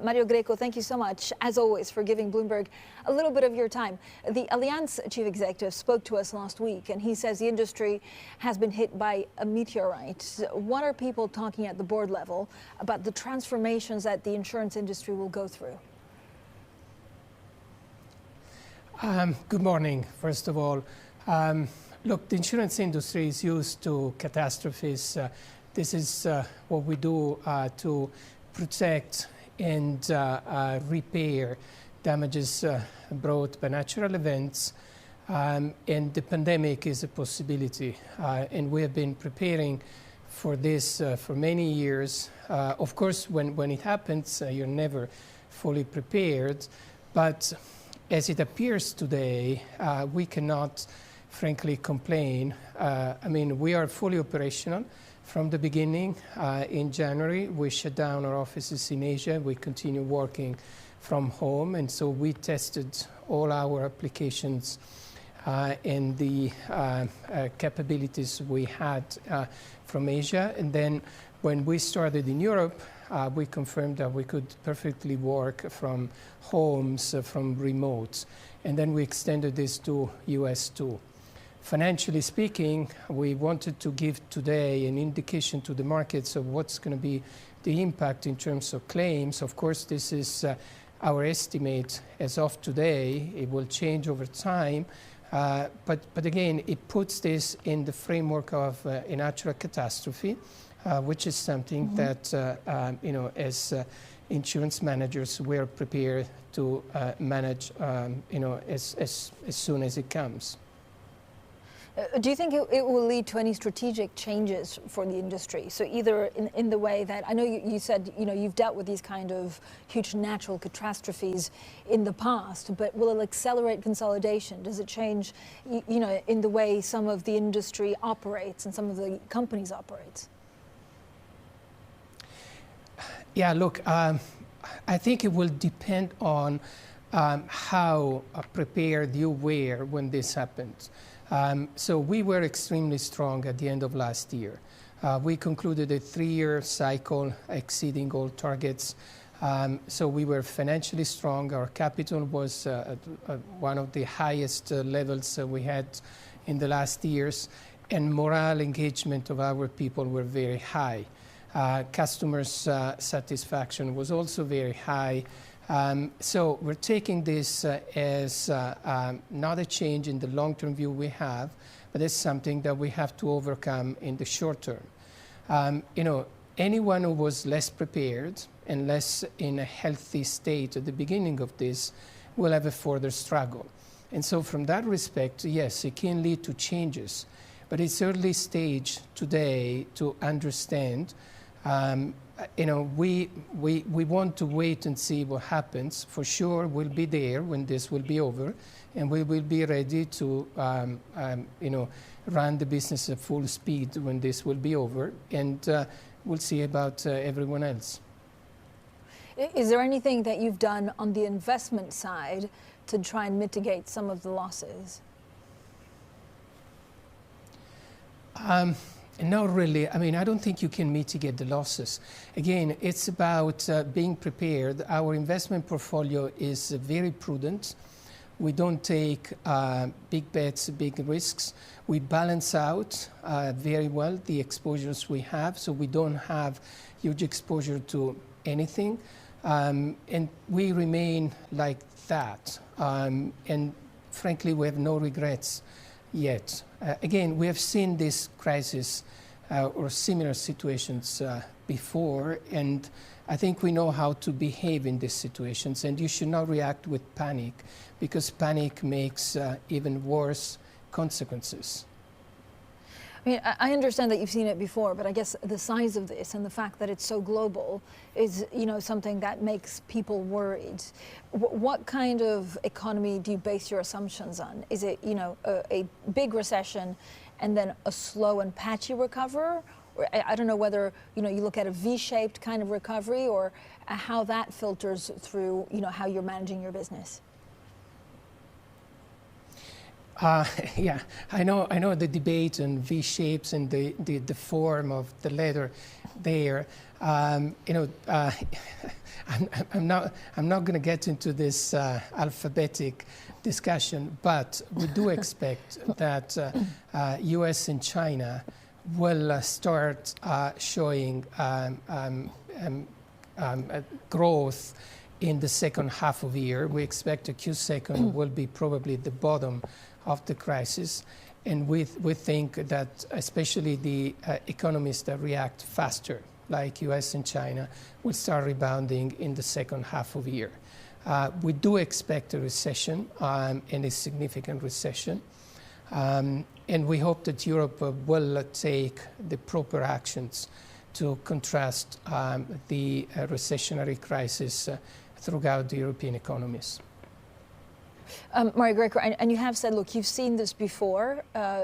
Mario Greco, thank you so much, as always, for giving Bloomberg a little bit of your time. The Allianz chief executive spoke to us last week, and he says the industry has been hit by a meteorite. What are people talking at the board level about the transformations that the insurance industry will go through? Good morning, first of all. Look, the insurance industry is used to catastrophes. This is what we do to protect and repair damages brought by natural events. And the pandemic is a possibility. And we have been preparing for this for many years. Of course, when it happens, you're never fully prepared. But as it appears today, we cannot, frankly, complain. I mean, we are fully operational from the beginning. In January, we shut down our offices in Asia. We continue working from home. And so we tested all our applications and the capabilities we had from Asia. And then when we started in Europe, we confirmed that we could perfectly work from homes, from remote. And then we extended this to US too. Financially speaking, we wanted to give today an indication to the markets of what's going to be the impact in terms of claims. Of course, this is our estimate as of today. It will change over time. But again, it puts this in the framework of a natural catastrophe, which is something that, as insurance managers, we're prepared to manage, as soon as it comes. Do you think it will lead to any strategic changes for the industry? So either in the way that, I know you said, you've dealt with these kind of huge natural catastrophes in the past, but will it accelerate consolidation? Does it change, in the way some of the industry operates and some of the companies operate? Yeah, look, I think it will depend on how prepared you were when this happened. So we were extremely strong at the end of last year. We concluded a 3-year cycle exceeding all targets. So we were financially strong. Our capital was one of the highest levels we had in the last years. And morale engagement of our people were very high. Customers' satisfaction was also very high. So we're taking this as not a change in the long-term view we have, but it's something that we have to overcome in the short term. Anyone who was less prepared and less in a healthy state at the beginning of this will have a further struggle. And so from that respect, yes, it can lead to changes, but it's early stage today to understand. We want to wait and see what happens. For sure, we'll be there when this will be over, and we will be ready to, run the business at full speed when this will be over, and we'll see about everyone else. Is there anything that you've done on the investment side to try and mitigate some of the losses? Not really. I mean, I don't think you can mitigate the losses. Again, it's about being prepared. Our investment portfolio is very prudent. We don't take big bets, big risks. We balance out very well the exposures we have, so we don't have huge exposure to anything. And we remain like that. And frankly, we have no regrets yet. Again, we have seen this crisis or similar situations before, and I think we know how to behave in these situations, and you should not react with panic, because panic makes even worse consequences. I mean, I understand that you've seen it before, but I guess the size of this and the fact that it's so global is, something that makes people worried. What kind of economy do you base your assumptions on? Is it, a big recession and then a slow and patchy recovery? Or I don't know whether, you look at a V-shaped kind of recovery, or how that filters through, how you're managing your business. Yeah, I know the debate on V shapes and the form of the letter there. I'm not going to get into this alphabetic discussion, but we do expect that U.S. and China will start showing growth in the second half of the year. We expect the Q2 will be probably the bottom of the crisis, and we think that especially the economies that react faster, like US and China, will start rebounding in the second half of the year. We do expect a recession, and a significant recession, and we hope that Europe will take the proper actions to contrast the recessionary crisis throughout the European economies. Mario Greco, and you have said, look, you've seen this before,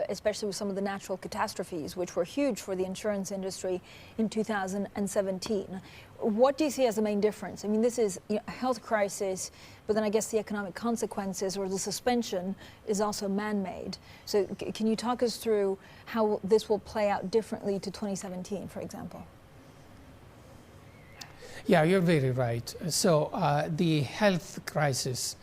especially with some of the natural catastrophes, which were huge for the insurance industry in 2017. What do you see as the main difference? I mean, this is a health crisis, but then I guess the economic consequences or the suspension is also man-made. So can you talk us through how this will play out differently to 2017, for example? Yeah, you're very right. So the health crisis,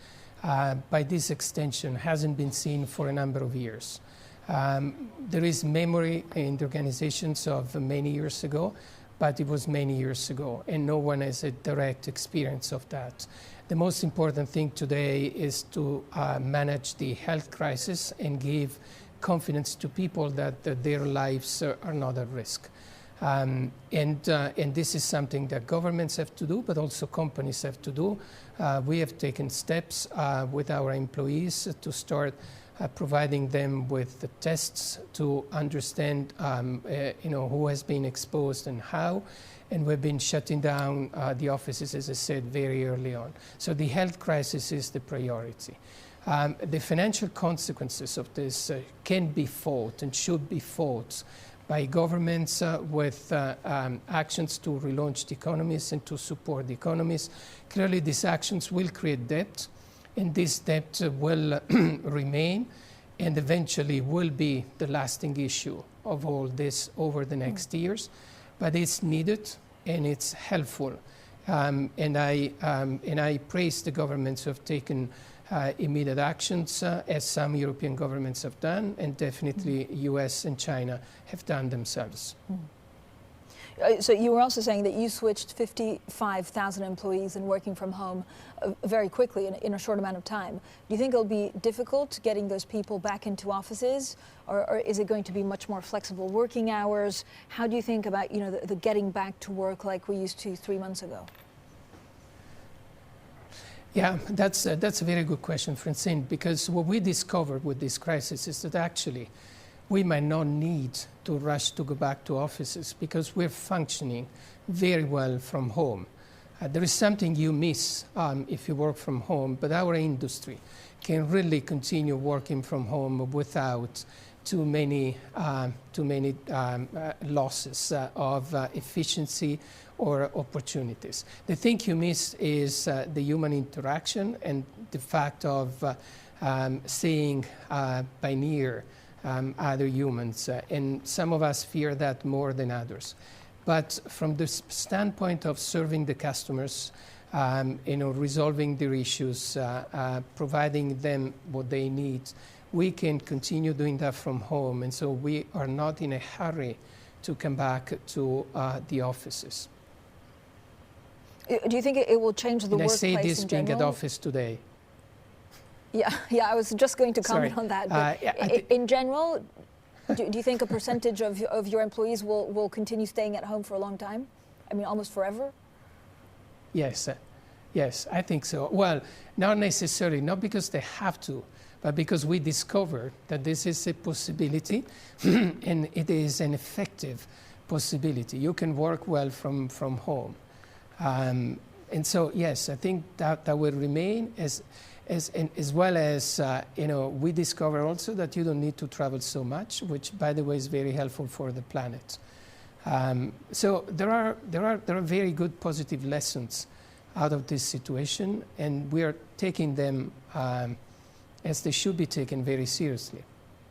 by this extension, hasn't been seen for a number of years. There is memory in the organizations of many years ago, but it was many years ago, and no one has a direct experience of that. The most important thing today is to manage the health crisis and give confidence to people that their lives are not at risk. And this is something that governments have to do, but also companies have to do. We have taken steps with our employees to start providing them with the tests to understand who has been exposed and how. And we've been shutting down the offices, as I said, very early on. So the health crisis is the priority. The financial consequences of this can be fought and should be fought by governments with actions to relaunch the economies and to support the economies. Clearly, these actions will create debt, and this debt will remain and eventually will be the lasting issue of all this over the next years. But it's needed and it's helpful. And I praise the governments who have taken immediate actions, as some European governments have done, and definitely US and China have done themselves. So you were also saying that you switched 55,000 employees and working from home very quickly in a short amount of time. Do you think it'll be difficult getting those people back into offices, or is it going to be much more flexible working hours? How do you think about the getting back to work like we used to 3 months ago? Yeah, that's a very good question, Francine, because what we discovered with this crisis is that actually we might not need to rush to go back to offices because we're functioning very well from home. There is something you miss if you work from home, but our industry can really continue working from home without too many losses of efficiency or opportunities. The thing you miss is the human interaction and the fact of seeing by near other humans, and some of us fear that more than others. But from the standpoint of serving the customers, resolving their issues, providing them what they need, we can continue doing that from home, and so we are not in a hurry to come back to the offices. Do you think it will change the workplace in general? I say this being at office today. Yeah, I was just going to comment on that. But in general, do you think a percentage of your employees will continue staying at home for a long time? I mean, almost forever? Yes, I think so. Well, not necessarily, not because they have to, but because we discovered that this is a possibility and it is an effective possibility. You can work well from home. And so, yes, I think that will remain as well as, we discover also that you don't need to travel so much, which, by the way, is very helpful for the planet. So there are very good positive lessons out of this situation, and we are taking them as they should be taken very seriously.